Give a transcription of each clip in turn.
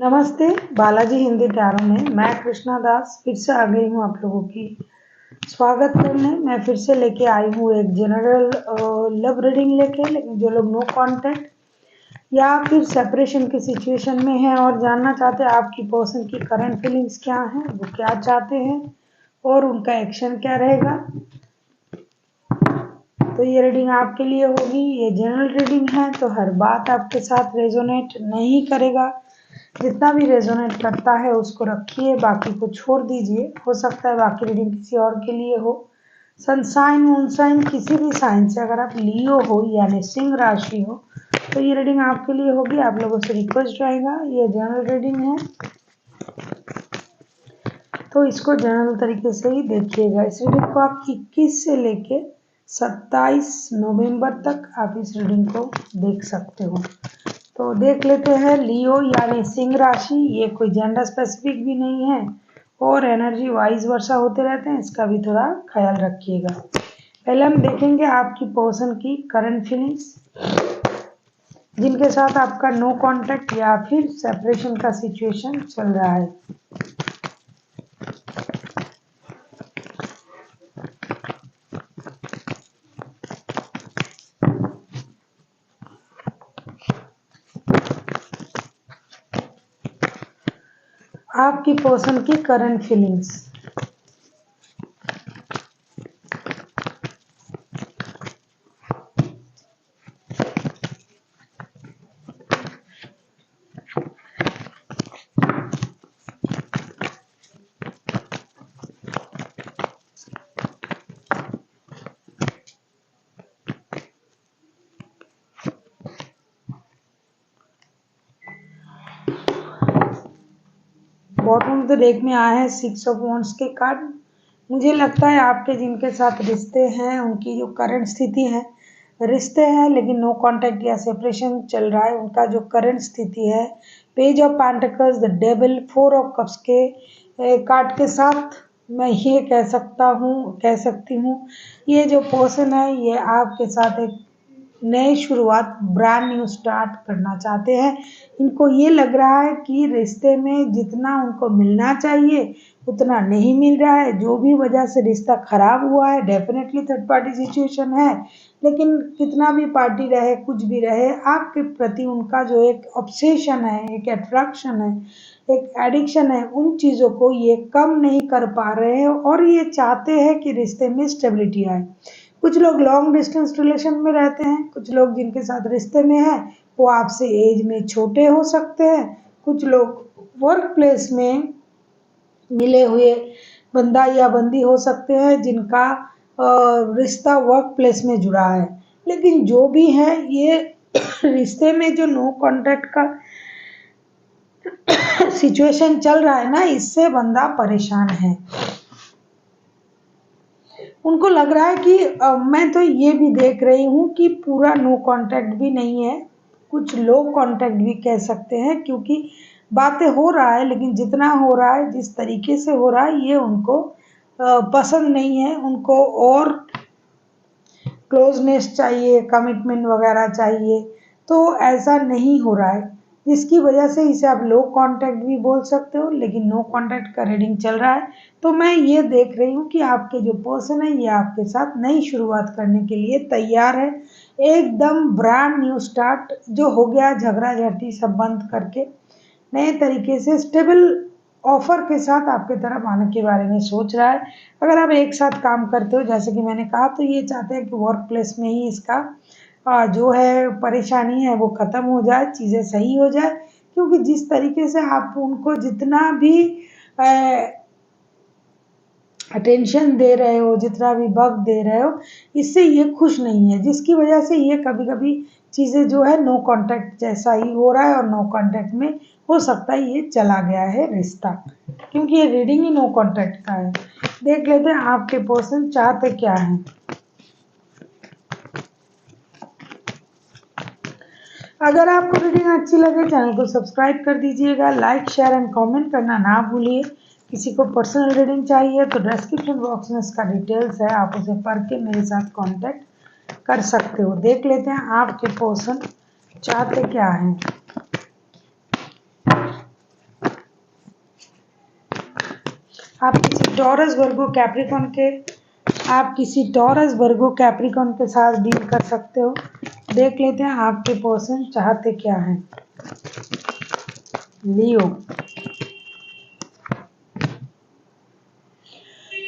नमस्ते, बालाजी हिंदी टैरो में मैं कृष्णा दास फिर से आ गई हूँ आप लोगों की स्वागत करने। मैं फिर से लेके आई हूँ एक जनरल लव रीडिंग लेके, लेकिन जो लोग नो कांटेक्ट या फिर सेपरेशन की सिचुएशन में है और जानना चाहते हैं आपकी पर्सन की करंट फीलिंग्स क्या हैं, वो क्या चाहते हैं और उनका एक्शन क्या रहेगा, तो ये रीडिंग आपके लिए होगी। ये जनरल रीडिंग है तो हर बात आपके साथ रेजोनेट नहीं करेगा। जितना भी रेजोनेट करता है उसको रखिए, बाकी को छोड़ दीजिए। हो सकता है बाकी रीडिंग किसी और के लिए हो। सनसाइन मूनसाइन किसी भी साइन से अगर आप लियो हो यानी सिंह राशि हो तो ये रीडिंग आपके लिए होगी। आप लोगों से रिक्वेस्ट रहेगा, ये जनरल रीडिंग है तो इसको जनरल तरीके से ही देखिएगा। इस रीडिंग को आप 21 से लेके 27 नवंबर तक आप इस रीडिंग को देख सकते हो। तो देख लेते हैं। लियो यानी सिंह राशि, ये कोई जेंडर स्पेसिफिक भी नहीं है और एनर्जी वाइज वर्षा होते रहते हैं, इसका भी थोड़ा ख्याल रखिएगा। पहले हम देखेंगे आपकी पर्सन की करंट फीलिंग्स, जिनके साथ आपका नो कांटेक्ट या फिर सेपरेशन का सिचुएशन चल रहा है। आपकी पर्सन की current feelings. Bottom of the deck में आए हैं 6 ऑफ वॉन्ड्स के कार्ड। मुझे लगता है आपके जिनके साथ रिश्ते हैं उनकी जो करंट स्थिति है, रिश्ते हैं लेकिन नो कांटेक्ट या सेपरेशन चल रहा है, उनका जो करंट स्थिति है page of pentacles, the devil, 4 of cups के कार्ड के साथ मैं ये कह सकती हूँ ये जो पर्सन है ये आपके साथ एक नई शुरुआत, ब्रांड न्यू स्टार्ट करना चाहते हैं। इनको ये लग रहा है कि रिश्ते में जितना उनको मिलना चाहिए उतना नहीं मिल रहा है। जो भी वजह से रिश्ता खराब हुआ है, डेफिनेटली थर्ड पार्टी सिचुएशन है, लेकिन कितना भी पार्टी रहे, कुछ भी रहे, आपके प्रति उनका जो एक ऑब्सेशन है, एक अट्रैक्शन है, एक एडिक्शन है, उन चीज़ों को ये कम नहीं कर पा रहे हैं और ये चाहते हैं कि रिश्ते में स्टेबिलिटी आए। कुछ लोग लॉन्ग डिस्टेंस रिलेशन में रहते हैं, कुछ लोग जिनके साथ रिश्ते में हैं वो आपसे एज में छोटे हो सकते हैं, कुछ लोग वर्क प्लेस में मिले हुए बंदा या बंदी हो सकते हैं जिनका रिश्ता वर्क प्लेस में जुड़ा है। लेकिन जो भी है ये रिश्ते में जो नो कांटेक्ट का सिचुएशन चल रहा है ना, इससे बंदा परेशान है। उनको लग रहा है कि मैं तो ये भी देख रही हूँ कि पूरा नो कांटेक्ट भी नहीं है, कुछ लो कांटेक्ट भी कह सकते हैं, क्योंकि बातें हो रहा है लेकिन जितना हो रहा है, जिस तरीके से हो रहा है, ये उनको पसंद नहीं है। उनको और क्लोजनेस चाहिए, कमिटमेंट वगैरह चाहिए, तो ऐसा नहीं हो रहा है, जिसकी वजह से इसे आप लो कांटेक्ट भी बोल सकते हो, लेकिन नो कांटेक्ट का रीडिंग चल रहा है। तो मैं ये देख रही हूँ कि आपके जो पर्सन है ये आपके साथ नई शुरुआत करने के लिए तैयार है। एकदम ब्रांड न्यू स्टार्ट, जो हो गया झगड़ा झाटी सब बंद करके नए तरीके से स्टेबल ऑफर के साथ आपके तरफ आने के बारे में सोच रहा है। अगर आप एक साथ काम करते हो जैसे कि मैंने कहा, तो ये चाहते हैं कि वर्क प्लेस में ही इसका जो है परेशानी है वो ख़त्म हो जाए, चीज़ें सही हो जाए, क्योंकि जिस तरीके से आप उनको जितना भी अटेंशन दे रहे हो, जितना भी वक्त दे रहे हो, इससे ये खुश नहीं है, जिसकी वजह से ये कभी कभी चीज़ें जो है नो कांटेक्ट जैसा ही हो रहा है और नो कांटेक्ट में हो सकता है ये चला गया है रिश्ता, क्योंकि ये रीडिंग ही नो कांटेक्ट का है। देख लेते हैं आपके पर्सन चाहते क्या हैं। अगर आपको रीडिंग अच्छी लगे चैनल को सब्सक्राइब कर दीजिएगा, लाइक शेयर एंड कमेंट करना ना भूलिए। किसी को पर्सनल रीडिंग चाहिए तो डिस्क्रिप्शन बॉक्स में इसका डिटेल्स है, आप उसे पढ़ के मेरे साथ कांटेक्ट कर सकते हो। देख लेते हैं आपके पर्सन चाहते क्या हैं। आप किसी टॉरस वर्गो कैप्रिकॉर्न के साथ डील कर सकते हो। देख लेते हैं आपके पर्सन चाहते क्या हैं। लियो,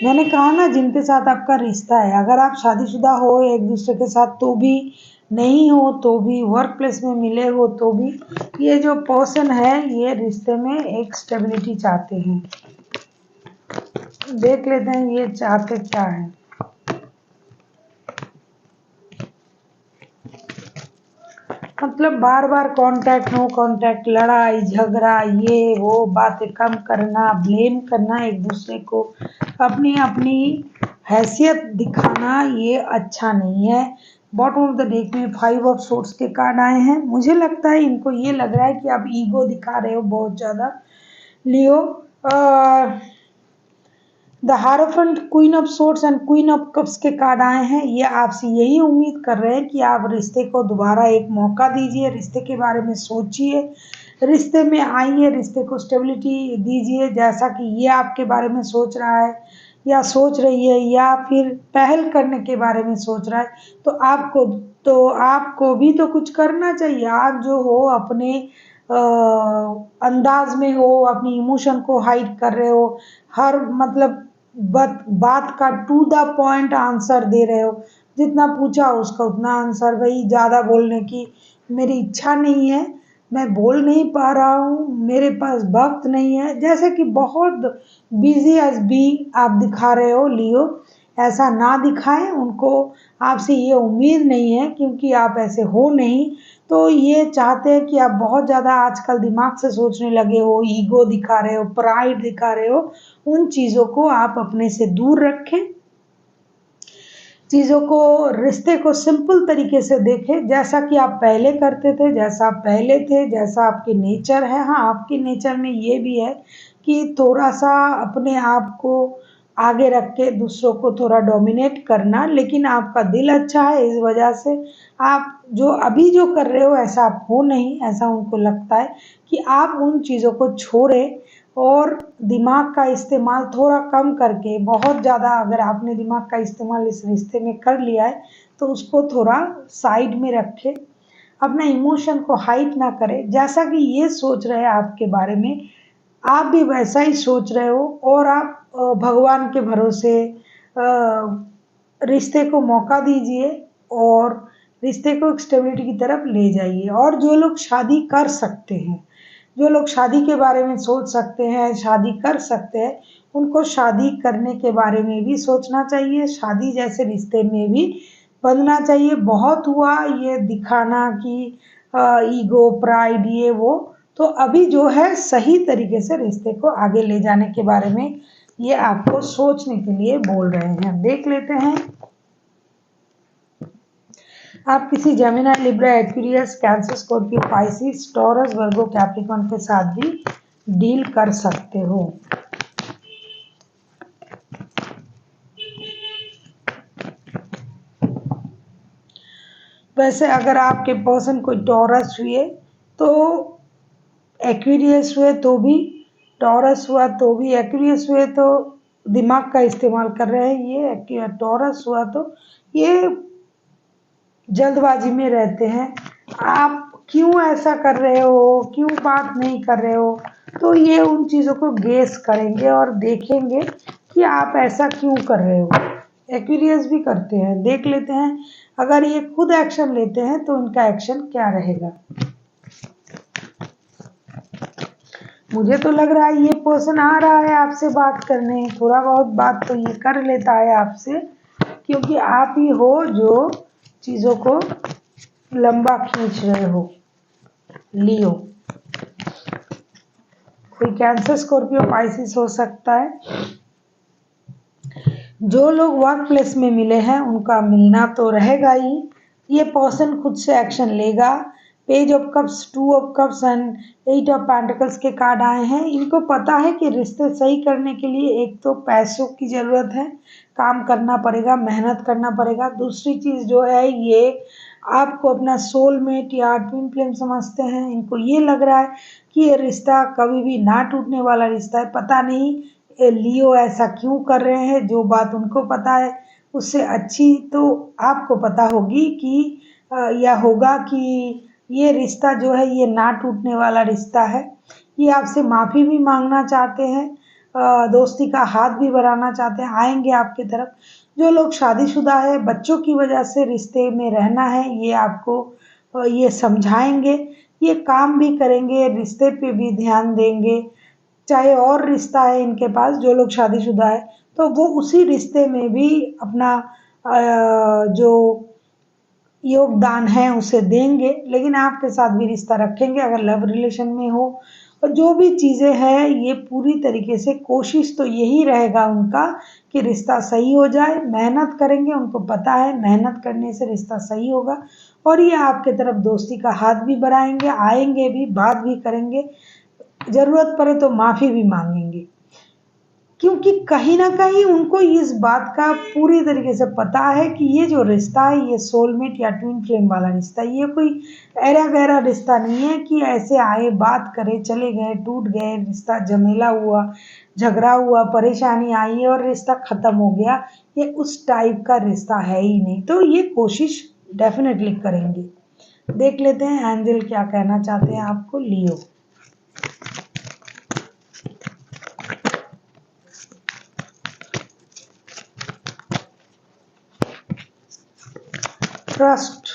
मैंने कहा ना जिनके साथ आपका रिश्ता है, अगर आप शादीशुदा हो एक दूसरे के साथ तो भी, नहीं हो तो भी, वर्क प्लेस में मिले हो तो भी, ये जो पर्सन है ये रिश्ते में एक स्टेबिलिटी चाहते हैं। देख लेते हैं ये चाहते क्या है। मतलब बार बार कांटेक्ट, नो कांटेक्ट, लड़ाई झगड़ा, ये वो बातें कम करना, ब्लेम करना एक दूसरे को, अपनी अपनी हैसियत दिखाना, ये अच्छा नहीं है। बॉटम ऑफ द डेक में 5 ऑफ सोर्ड्स के कार्ड आए हैं। मुझे लगता है इनको ये लग रहा है कि आप ईगो दिखा रहे हो बहुत ज़्यादा Leo. The hierophant, queen of swords and queen of cups के कार्ड आए हैं। ये आपसे यही उम्मीद कर रहे हैं कि आप रिश्ते को दोबारा एक मौका दीजिए, रिश्ते के बारे में सोचिए, रिश्ते में आइए, रिश्ते को स्टेबिलिटी दीजिए, जैसा कि ये आपके बारे में सोच रहा है या सोच रही है, या फिर पहल करने के बारे में सोच रहा है। तो आपको भी तो कुछ करना चाहिए। आप जो हो अपने अंदाज में हो, अपनी इमोशन को हाइड कर रहे हो, हर मतलब बात का टू द पॉइंट आंसर दे रहे हो, जितना पूछा उसका उतना आंसर। भाई ज़्यादा बोलने की मेरी इच्छा नहीं है, मैं बोल नहीं पा रहा हूँ, मेरे पास वक्त नहीं है, जैसे कि बहुत बिजी एज बी आप दिखा रहे हो लियो। ऐसा ना दिखाएं, उनको आपसे ये उम्मीद नहीं है क्योंकि आप ऐसे हो नहीं। तो ये चाहते हैं कि आप बहुत ज़्यादा आजकल दिमाग से सोचने लगे हो, ईगो दिखा रहे हो, प्राइड दिखा रहे हो। उन चीज़ों को आप अपने से दूर रखें, चीज़ों को, रिश्ते को सिंपल तरीके से देखें, जैसा कि आप पहले करते थे, जैसा आप पहले थे, जैसा आपके नेचर है। हाँ, आपके नेचर में ये भी है कि थोड़ा सा अपने आप को आगे रख के दूसरों को थोड़ा डोमिनेट करना, लेकिन आपका दिल अच्छा है, इस वजह से आप जो अभी जो कर रहे हो ऐसा आप हो नहीं, ऐसा उनको लगता है कि आप उन चीज़ों को छोड़ें और दिमाग का इस्तेमाल थोड़ा कम करके, बहुत ज़्यादा अगर आपने दिमाग का इस्तेमाल इस रिश्ते में कर लिया है तो उसको थोड़ा साइड में रखें, अपना इमोशन को हाइड ना करें। जैसा कि ये सोच रहे हैं आपके बारे में, आप भी वैसा ही सोच रहे हो, और आप भगवान के भरोसे रिश्ते को मौका दीजिए और रिश्ते को एक स्टेबिलिटी की तरफ ले जाइए। और जो लोग शादी कर सकते हैं, जो लोग शादी के बारे में सोच सकते हैं, शादी कर सकते हैं, उनको शादी करने के बारे में भी सोचना चाहिए, शादी जैसे रिश्ते में भी बंधना चाहिए। बहुत हुआ ये दिखाना कि ईगो, प्राइड, ये वो। तो अभी जो है सही तरीके से रिश्ते को आगे ले जाने के बारे में ये आपको सोचने के लिए बोल रहे हैं। देख लेते हैं आप किसी Gemini, Libra, Aquarius, Cancer, Scorpio, Pisces, Taurus, Virgo, Capricorn के साथ भी डील कर सकते हो। वैसे अगर आपके पर्सन कोई टॉरस हुए तो, एक्वेरियस हुए तो भी, टॉरस हुआ तो भी, एक्वेरियस हुए तो दिमाग का इस्तेमाल कर रहे हैं, ये टॉरस हुआ तो ये जल्दबाजी में रहते हैं। आप क्यों ऐसा कर रहे हो, क्यों बात नहीं कर रहे हो, तो ये उन चीज़ों को गेस करेंगे और देखेंगे कि आप ऐसा क्यों कर रहे हो। एक्वेरियस भी करते हैं। देख लेते हैं अगर ये खुद एक्शन लेते हैं तो इनका एक्शन क्या रहेगा। मुझे तो लग रहा है ये पर्सन आ रहा है आपसे बात करने, थोड़ा बहुत बात तो ये कर लेता है आपसे, क्योंकि आप ही हो जो चीज़ों को लंबा खींच रहे हो लियो। कोई कैंसर, स्कॉर्पियो, पाइसिस हो सकता है। जो लोग वर्क प्लेस में मिले हैं उनका मिलना तो रहेगा ही, ये पर्सन खुद से एक्शन लेगा। Page of cups, 2 of cups and 8 of pentacles के कार्ड आए हैं। इनको पता है कि रिश्ते सही करने के लिए एक तो पैसों की ज़रूरत है, काम करना पड़ेगा, मेहनत करना पड़ेगा। दूसरी चीज़ जो है, ये आपको अपना सोलमेट या ट्विन फ्लेम समझते हैं। इनको ये लग रहा है कि ये रिश्ता कभी भी ना टूटने वाला रिश्ता है। पता नहीं लियो ऐसा क्यों कर रहे हैं, जो बात उनको पता है उससे अच्छी तो आपको पता होगी कि या होगा कि ये रिश्ता जो है ये ना टूटने वाला रिश्ता है। ये आपसे माफ़ी भी मांगना चाहते हैं, दोस्ती का हाथ भी बढ़ाना चाहते हैं, आएंगे आपकी तरफ। जो लोग शादीशुदा है, बच्चों की वजह से रिश्ते में रहना है, ये आपको ये समझाएंगे, ये काम भी करेंगे, रिश्ते पे भी ध्यान देंगे। चाहे और रिश्ता है इनके पास, जो लोग शादीशुदा है तो वो उसी रिश्ते में भी अपना जो योगदान है उसे देंगे, लेकिन आपके साथ भी रिश्ता रखेंगे अगर लव रिलेशन में हो। और जो भी चीज़ें हैं ये पूरी तरीके से कोशिश तो यही रहेगा उनका कि रिश्ता सही हो जाए, मेहनत करेंगे, उनको पता है मेहनत करने से रिश्ता सही होगा। और ये आपके तरफ दोस्ती का हाथ भी बढ़ाएंगे, आएंगे भी, बात भी करेंगे, ज़रूरत पड़े तो माफ़ी भी मांगेंगे, क्योंकि कहीं ना कहीं उनको इस बात का पूरी तरीके से पता है कि ये जो रिश्ता है ये सोलमेट या ट्विन फ्लेम वाला रिश्ता है। ये कोई ऐरा गहरा रिश्ता नहीं है कि ऐसे आए, बात करे, चले गए, टूट गए, रिश्ता झमेला हुआ, झगड़ा हुआ, परेशानी आई और रिश्ता खत्म हो गया। ये उस टाइप का रिश्ता है ही नहीं, तो ये कोशिश डेफिनेटली करेंगे। देख लेते हैं एंजल क्या कहना चाहते हैं आपको। लियो, ट्रस्ट,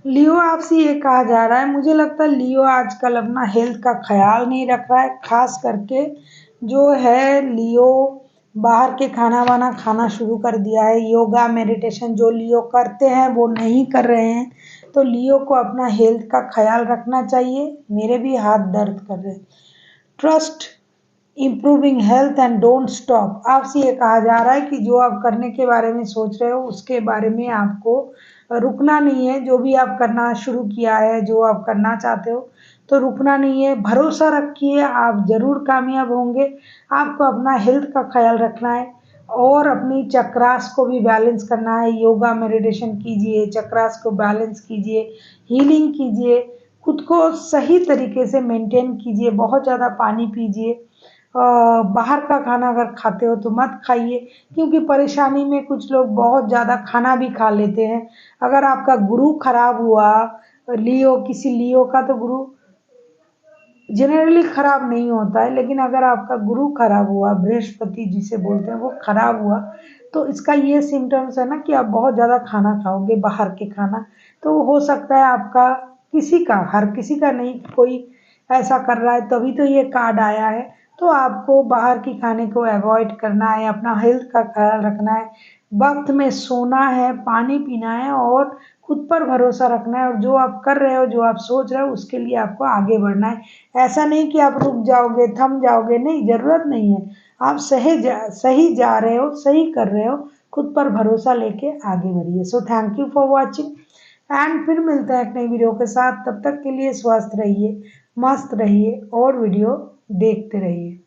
लियो आपसे ये कहा जा रहा है, मुझे लगता है लियो आजकल अपना हेल्थ का ख्याल नहीं रख रहा है, खास करके जो है लियो बाहर के खाना वाना खाना शुरू कर दिया है। योगा मेडिटेशन जो लियो करते हैं वो नहीं कर रहे हैं, तो लियो को अपना हेल्थ का ख्याल रखना चाहिए। मेरे भी हाथ दर्द कर रहे हैं। Trust, improving health and don't stop, आपसे ये कहा जा रहा है कि जो आप करने के बारे में सोच रहे हो उसके बारे में आपको रुकना नहीं है। जो भी आप करना शुरू किया है, जो आप करना चाहते हो, तो रुकना नहीं है, भरोसा रखिए, आप ज़रूर कामयाब होंगे। आपको अपना हेल्थ का ख्याल रखना है और अपनी चक्रास को भी बैलेंस करना है। योगा मेडिटेशन कीजिए, चक्रास को बैलेंस कीजिए, हीलिंग कीजिए, खुद को सही तरीके से मेंटेन कीजिए, बहुत ज़्यादा पानी पीजिए। बाहर का खाना अगर खाते हो तो मत खाइए, क्योंकि परेशानी में कुछ लोग बहुत ज़्यादा खाना भी खा लेते हैं। अगर आपका गुरु खराब हुआ, लियो किसी लियो का तो गुरु जनरली खराब नहीं होता है, लेकिन अगर आपका गुरु खराब हुआ, बृहस्पति जिसे बोलते हैं, वो खराब हुआ, तो इसका ये सिम्टम्स है ना कि आप बहुत ज़्यादा खाना खाओगे, बाहर के खाना, तो हो सकता है आपका, किसी का, हर किसी का नहीं, कोई ऐसा कर रहा है तभी तो ये कार्ड आया है। तो आपको बाहर की खाने को अवॉइड करना है, अपना हेल्थ का ख्याल रखना है, वक्त में सोना है, पानी पीना है और खुद पर भरोसा रखना है। और जो आप कर रहे हो, जो आप सोच रहे हो, उसके लिए आपको आगे बढ़ना है। ऐसा नहीं कि आप रुक जाओगे, थम जाओगे, नहीं, ज़रूरत नहीं है। आप सही जा रहे हो, सही कर रहे हो, खुद पर भरोसा लेके आगे बढ़िए। So thank you for watching and फिर मिलते हैं एक नई वीडियो के साथ। तब तक के लिए स्वस्थ रहिए, मस्त रहिए और वीडियो देखते रहिए।